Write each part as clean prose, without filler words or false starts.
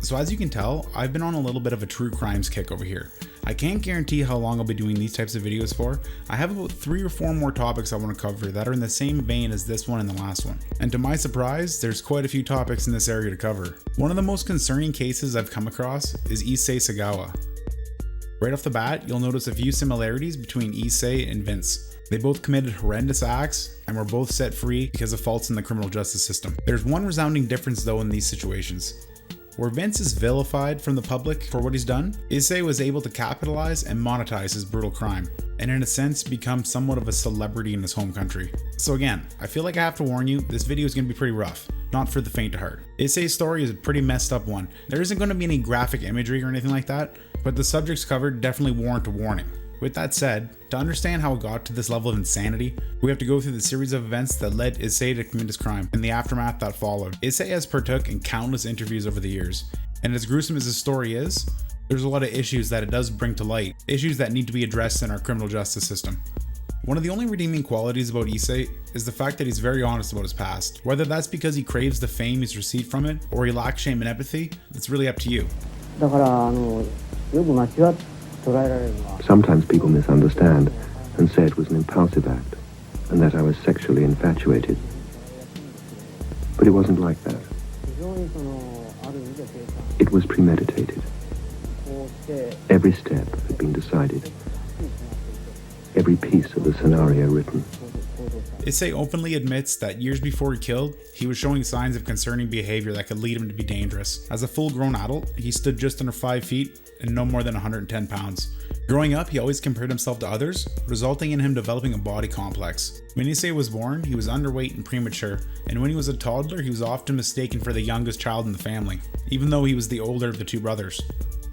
So as you can tell, I've been on a little bit of a true crimes kick over here. I can't guarantee how long I'll be doing these types of videos for. I have about 3 or 4 more topics I want to cover that are in the same vein as this one and the last one. And to my surprise, there's quite a few topics in this area to cover. One of the most concerning cases I've come across is Issei Sagawa. Right off the bat, you'll notice a few similarities between Issei and Vince. They both committed horrendous acts and were both set free because of faults in the criminal justice system. There's one resounding difference though in these situations. Where Vince is vilified from the public for what he's done, Issei was able to capitalize and monetize his brutal crime, and in a sense become somewhat of a celebrity in his home country. So again, I feel like I have to warn you, this video is going to be pretty rough, not for the faint of heart. Issei's story is a pretty messed up one. There isn't going to be any graphic imagery or anything like that, but the subjects covered definitely warrant a warning. With that said, to understand how it got to this level of insanity, we have to go through the series of events that led Issei to commit his crime and the aftermath that followed. Issei has partook in countless interviews over the years, and as gruesome as his story is, there's a lot of issues that it does bring to light, issues that need to be addressed in our criminal justice system. One of the only redeeming qualities about Issei is the fact that he's very honest about his past. Whether that's because he craves the fame he's received from it, or he lacks shame and empathy, it's really up to you. Sometimes people misunderstand and say it was an impulsive act and that I was sexually infatuated. But it wasn't like that. It was premeditated. Every step had been decided. Every piece of the scenario written. Issei openly admits that years before he killed, he was showing signs of concerning behavior that could lead him to be dangerous. As a full-grown adult, he stood just under 5 feet and no more than 110 pounds. Growing up, he always compared himself to others, resulting in him developing a body complex. When Issei was born, he was underweight and premature, and when he was a toddler, he was often mistaken for the youngest child in the family, even though he was the older of the 2 brothers.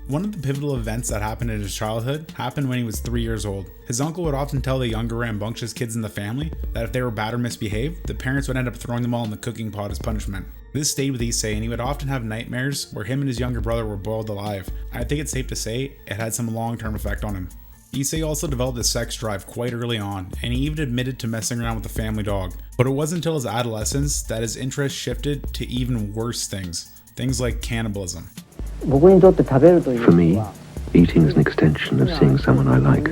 One of the pivotal events that happened in his childhood happened when he was 3 years old. His uncle would often tell the younger rambunctious kids in the family that if they were bad or misbehaved, the parents would end up throwing them all in the cooking pot as punishment. This stayed with Issei, and he would often have nightmares where him and his younger brother were boiled alive. I think it's safe to say it had some long-term effect on him. Issei also developed a sex drive quite early on, and he even admitted to messing around with the family dog. But it wasn't until his adolescence that his interest shifted to even worse things like cannibalism. For me, eating is an extension of seeing someone I like,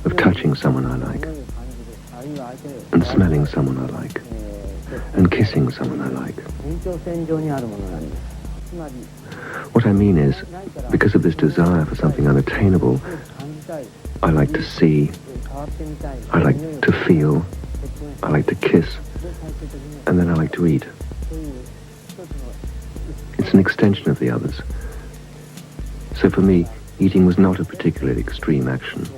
of touching someone I like, and smelling someone I like, and kissing someone I like. What I mean is, because of this desire for something unattainable, I like to see, I like to feel, I like to kiss, and then I like to eat. It's an extension of the others. So for me, eating was not a particularly extreme action.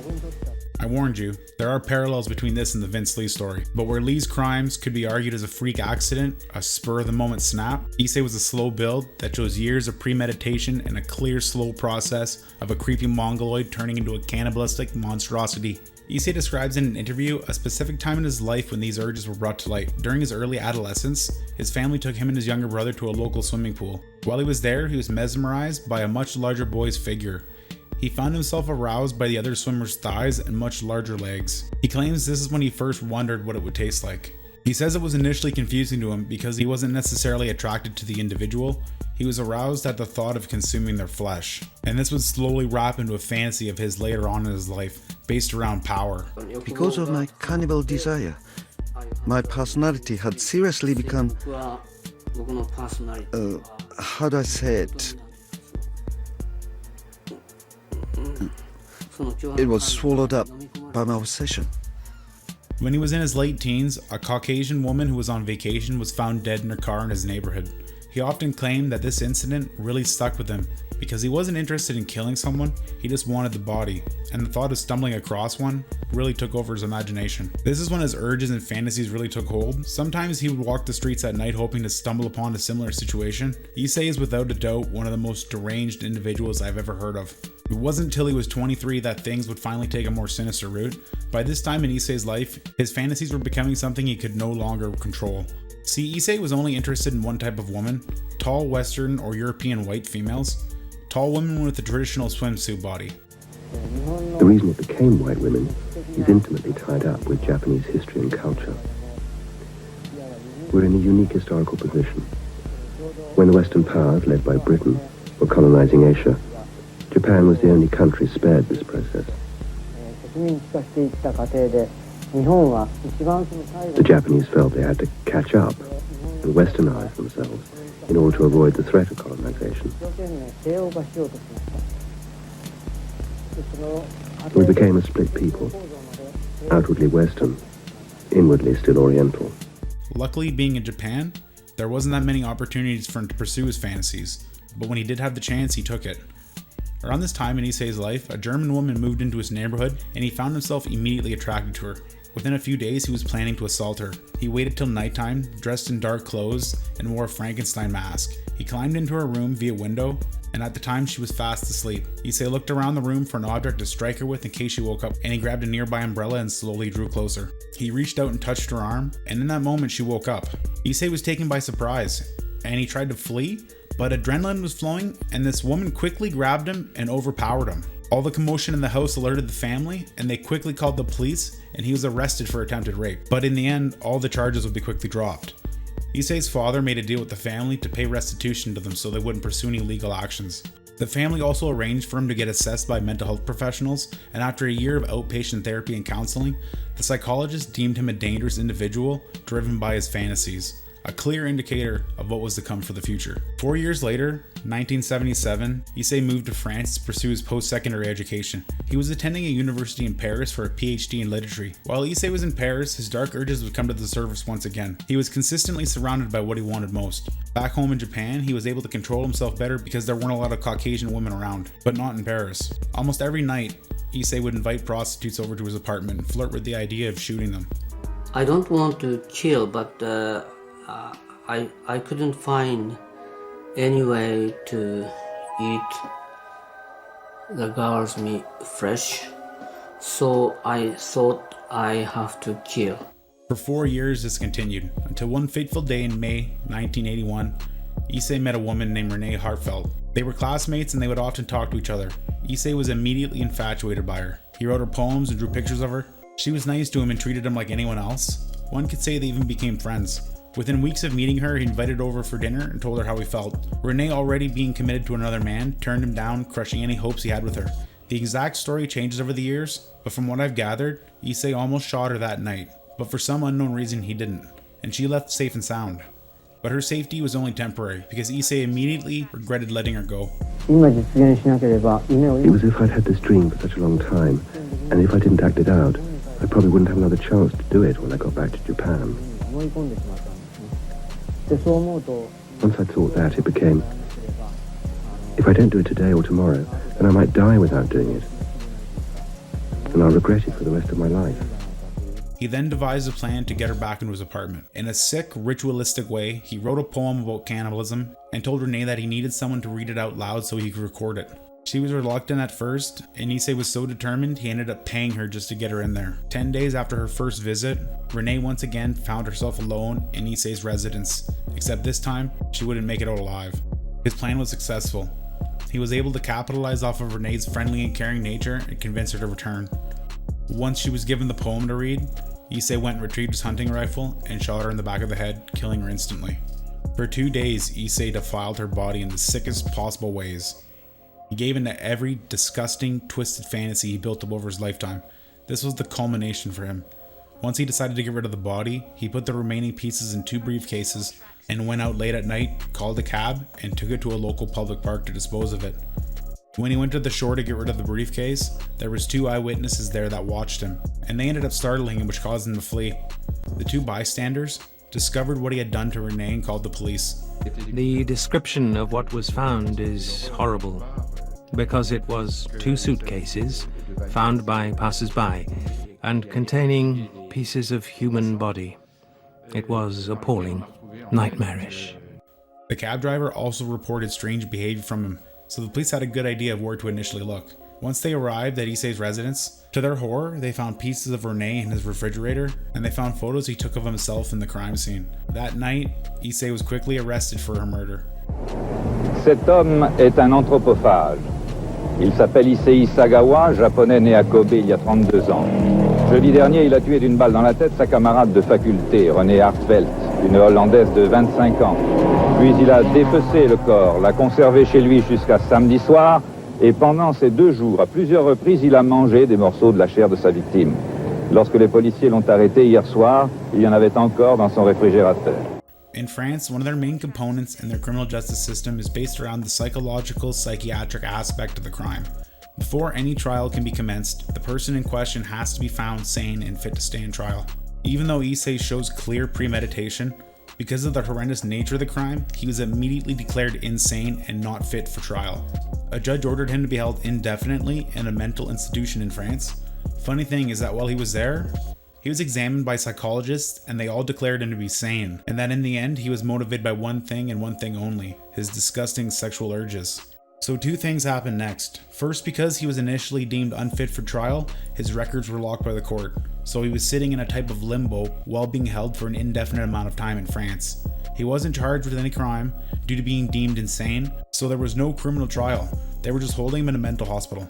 I warned you, there are parallels between this and the Vince Lee story, but where Lee's crimes could be argued as a freak accident, a spur-of-the-moment snap, Issei was a slow build that shows years of premeditation and a clear, slow process of a creepy mongoloid turning into a cannibalistic monstrosity. Issei describes in an interview a specific time in his life when these urges were brought to light. During his early adolescence, his family took him and his younger brother to a local swimming pool. While he was there, he was mesmerized by a much larger boy's figure. He found himself aroused by the other swimmer's thighs and much larger legs. He claims this is when he first wondered what it would taste like. He says it was initially confusing to him because he wasn't necessarily attracted to the individual. He was aroused at the thought of consuming their flesh. And this would slowly wrap into a fantasy of his later on in his life, based around power. Because of my cannibal desire, my personality had seriously become, how do I say it? It was swallowed up by my obsession. When he was in his late teens, a Caucasian woman who was on vacation was found dead in her car in his neighborhood. He often claimed that this incident really stuck with him because he wasn't interested in killing someone, he just wanted the body, and the thought of stumbling across one really took over his imagination. This is when his urges and fantasies really took hold. Sometimes he would walk the streets at night hoping to stumble upon a similar situation. Issei is without a doubt one of the most deranged individuals I've ever heard of. It wasn't until he was 23 that things would finally take a more sinister route. By this time in Issei's life, his fantasies were becoming something he could no longer control. See, Issei was only interested in one type of woman, tall Western or European white females, tall women with the traditional swimsuit body. The reason it became white women is intimately tied up with Japanese history and culture. We're in a unique historical position. When the Western powers, led by Britain, were colonizing Asia, Japan was the only country spared this process. The Japanese felt they had to catch up and westernize themselves in order to avoid the threat of colonization. We became a split people, outwardly Western, inwardly still Oriental. Luckily, being in Japan, there wasn't that many opportunities for him to pursue his fantasies, but when he did have the chance, he took it. Around this time in Issei's life, a German woman moved into his neighborhood and he found himself immediately attracted to her. Within a few days, he was planning to assault her. He waited till nighttime, dressed in dark clothes, and wore a Frankenstein mask. He climbed into her room via window, and at the time she was fast asleep. Issei looked around the room for an object to strike her with in case she woke up, and he grabbed a nearby umbrella and slowly drew closer. He reached out and touched her arm, and in that moment she woke up. Issei was taken by surprise, and he tried to flee, but adrenaline was flowing, and this woman quickly grabbed him and overpowered him. All the commotion in the house alerted the family, and they quickly called the police, and he was arrested for attempted rape. But in the end, all the charges would be quickly dropped. Issei's father made a deal with the family to pay restitution to them so they wouldn't pursue any legal actions. The family also arranged for him to get assessed by mental health professionals, and after a year of outpatient therapy and counseling, the psychologist deemed him a dangerous individual driven by his fantasies, a clear indicator of what was to come for the future. 4 years later, 1977, Issei moved to France to pursue his post-secondary education. He was attending a university in Paris for a PhD in literature. While Issei was in Paris, his dark urges would come to the surface once again. He was consistently surrounded by what he wanted most. Back home in Japan, he was able to control himself better because there weren't a lot of Caucasian women around, but not in Paris. Almost every night, Issei would invite prostitutes over to his apartment and flirt with the idea of shooting them. I don't want to kill, but I couldn't find any way to eat the girl's meat fresh, so I thought I have to kill. For 4 years this continued, until one fateful day in May 1981, Issei met a woman named Renee Hartfeld. They were classmates and they would often talk to each other. Issei was immediately infatuated by her. He wrote her poems and drew pictures of her. She was nice to him and treated him like anyone else. One could say they even became friends. Within weeks of meeting her, he invited her over for dinner and told her how he felt. Renee, already being committed to another man, turned him down, crushing any hopes he had with her. The exact story changes over the years, but from what I've gathered, Issei almost shot her that night, but for some unknown reason he didn't, and she left safe and sound. But her safety was only temporary, because Issei immediately regretted letting her go. It was as if I'd had this dream for such a long time, and if I didn't act it out, I probably wouldn't have another chance to do it when I got back to Japan. Once I thought that, it became, if I don't do it today or tomorrow, then I might die without doing it. And I'll regret it for the rest of my life. He then devised a plan to get her back into his apartment. In a sick, ritualistic way, he wrote a poem about cannibalism and told Renee that he needed someone to read it out loud so he could record it. She was reluctant at first, and Issei was so determined he ended up paying her just to get her in there. 10 days after her first visit, Renee once again found herself alone in Issei's residence, except this time, she wouldn't make it out alive. His plan was successful. He was able to capitalize off of Renee's friendly and caring nature and convince her to return. Once she was given the poem to read, Issei went and retrieved his hunting rifle and shot her in the back of the head, killing her instantly. For 2 days, Issei defiled her body in the sickest possible ways. He gave into every disgusting, twisted fantasy he built up over his lifetime. This was the culmination for him. Once he decided to get rid of the body, he put the remaining pieces in 2 briefcases and went out late at night, called a cab, and took it to a local public park to dispose of it. When he went to the shore to get rid of the briefcase, there was 2 eyewitnesses there that watched him, and they ended up startling him, which caused him to flee. The 2 bystanders discovered what he had done to Renee and called the police. The description of what was found is horrible, because it was 2 suitcases found by passers-by and containing pieces of human body. It was appalling, nightmarish. The cab driver also reported strange behavior from him, so the police had a good idea of where to initially look. Once they arrived at Issei's residence, to their horror, they found pieces of Renee in his refrigerator, and they found photos he took of himself in the crime scene. That night, Issei was quickly arrested for her murder. Cet homme est un anthropophage. Il s'appelle Issei Sagawa, japonais né à Kobe il y a 32 ans. Jeudi dernier, il a tué d'une balle dans la tête sa camarade de faculté, Renée Hartfeld, une Hollandaise de 25 ans. Puis il a dépecé le corps, l'a conservé chez lui jusqu'à samedi soir, et pendant ces 2 jours, à plusieurs reprises, il a mangé des morceaux de la chair de sa victime. Lorsque les policiers l'ont arrêté hier soir, il y en avait encore dans son réfrigérateur. In France, one of their main components in their criminal justice system is based around the psychological, psychiatric aspect of the crime. Before any trial can be commenced, the person in question has to be found sane and fit to stand trial. Even though Issei shows clear premeditation, because of the horrendous nature of the crime, he was immediately declared insane and not fit for trial. A judge ordered him to be held indefinitely in a mental institution in France. Funny thing is that while he was there, he was examined by psychologists and they all declared him to be sane, and that in the end he was motivated by one thing and one thing only, his disgusting sexual urges. So 2 things happened next. First, because he was initially deemed unfit for trial, his records were locked by the court, so he was sitting in a type of limbo while being held for an indefinite amount of time in France. He wasn't charged with any crime due to being deemed insane, so there was no criminal trial. They were just holding him in a mental hospital.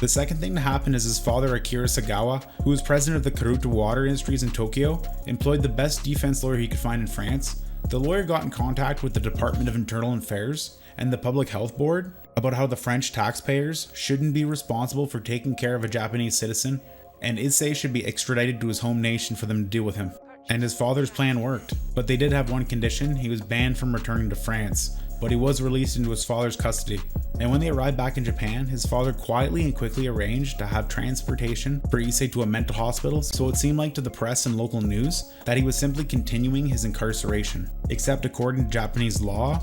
The second thing to happen is his father, Issei Sagawa, who was president of the Karuta Water Industries in Tokyo, employed the best defense lawyer he could find in France. The lawyer got in contact with the Department of Internal Affairs and the Public Health Board about how the French taxpayers shouldn't be responsible for taking care of a Japanese citizen, and Issei should be extradited to his home nation for them to deal with him. And his father's plan worked, but they did have one condition: he was banned from returning to France, but he was released into his father's custody. And when they arrived back in Japan, his father quietly and quickly arranged to have transportation for Issei to a mental hospital, so it seemed like to the press and local news that he was simply continuing his incarceration. Except according to Japanese law,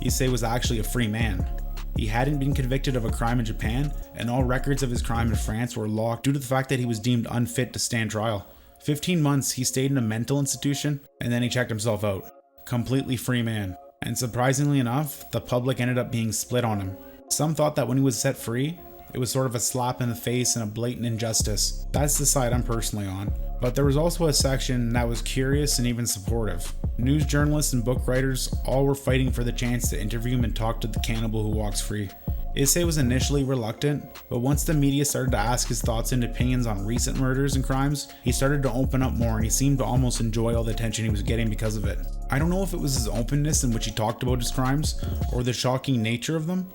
Issei was actually a free man. He hadn't been convicted of a crime in Japan, and all records of his crime in France were locked due to the fact that he was deemed unfit to stand trial. 15 months he stayed in a mental institution, and then he checked himself out. Completely free man. And surprisingly enough, the public ended up being split on him. Some thought that when he was set free, it was sort of a slap in the face and a blatant injustice. That's the side I'm personally on. But there was also a section that was curious and even supportive. News journalists and book writers all were fighting for the chance to interview him and talk to the cannibal who walks free. Issei was initially reluctant, but once the media started to ask his thoughts and opinions on recent murders and crimes, he started to open up more and he seemed to almost enjoy all the attention he was getting because of it. I don't know if it was his openness in which he talked about his crimes or the shocking nature of them,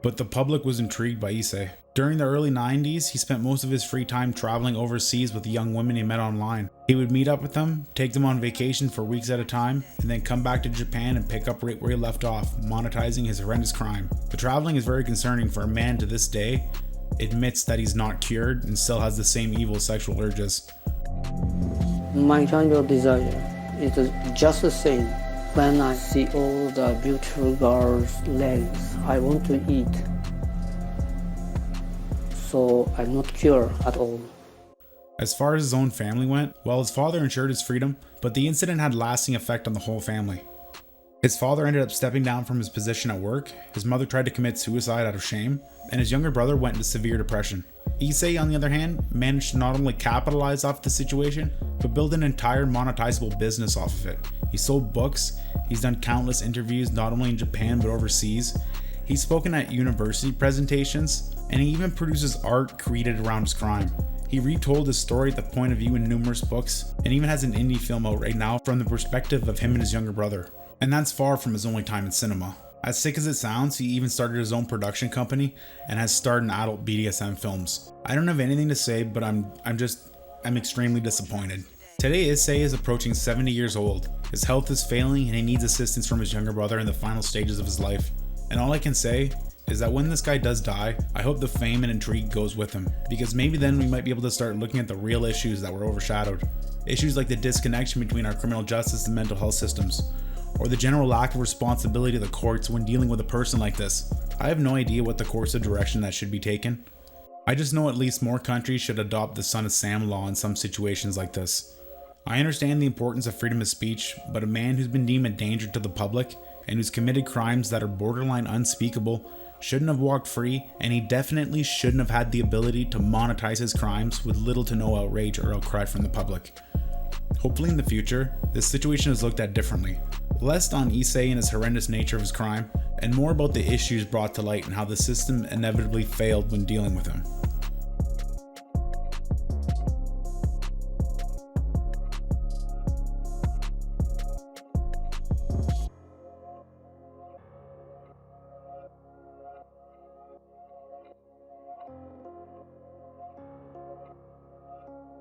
but the public was intrigued by Issei. During the early 90s, he spent most of his free time traveling overseas with young women he met online. He would meet up with them, take them on vacation for weeks at a time, and then come back to Japan and pick up right where he left off, monetizing his horrendous crime. The traveling is very concerning for a man to this day admits that he's not cured and still has the same evil sexual urges. My kind of desire is just the same. When I see all the beautiful girls' legs, I want to eat. So I'm not cured at all. As far as his own family went, well, his father ensured his freedom, but the incident had lasting effect on the whole family. His father ended up stepping down from his position at work, his mother tried to commit suicide out of shame, and his younger brother went into severe depression. Issei, on the other hand, managed to not only capitalize off the situation, but build an entire monetizable business off of it. He sold books, he's done countless interviews not only in Japan but overseas, he's spoken at university presentations, and he even produces art created around his crime. He retold his story at the point of view in numerous books, and even has an indie film out right now from the perspective of him and his younger brother. And that's far from his only time in cinema. As sick as it sounds, he even started his own production company and has starred in adult BDSM films. I don't have anything to say, but I'm extremely disappointed. Today, Issei is approaching 70 years old. His health is failing and he needs assistance from his younger brother in the final stages of his life. And all I can say is that when this guy does die, I hope the fame and intrigue goes with him, because maybe then we might be able to start looking at the real issues that were overshadowed. Issues like the disconnection between our criminal justice and mental health systems, or the general lack of responsibility of the courts when dealing with a person like this. I have no idea what the course of direction that should be taken. I just know at least more countries should adopt the Son of Sam law in some situations like this. I understand the importance of freedom of speech, but a man who's been deemed a danger to the public and who's committed crimes that are borderline unspeakable shouldn't have walked free, and he definitely shouldn't have had the ability to monetize his crimes with little to no outrage or outcry from the public. Hopefully in the future, this situation is looked at differently, less on Issei and his horrendous nature of his crime, and more about the issues brought to light and how the system inevitably failed when dealing with him.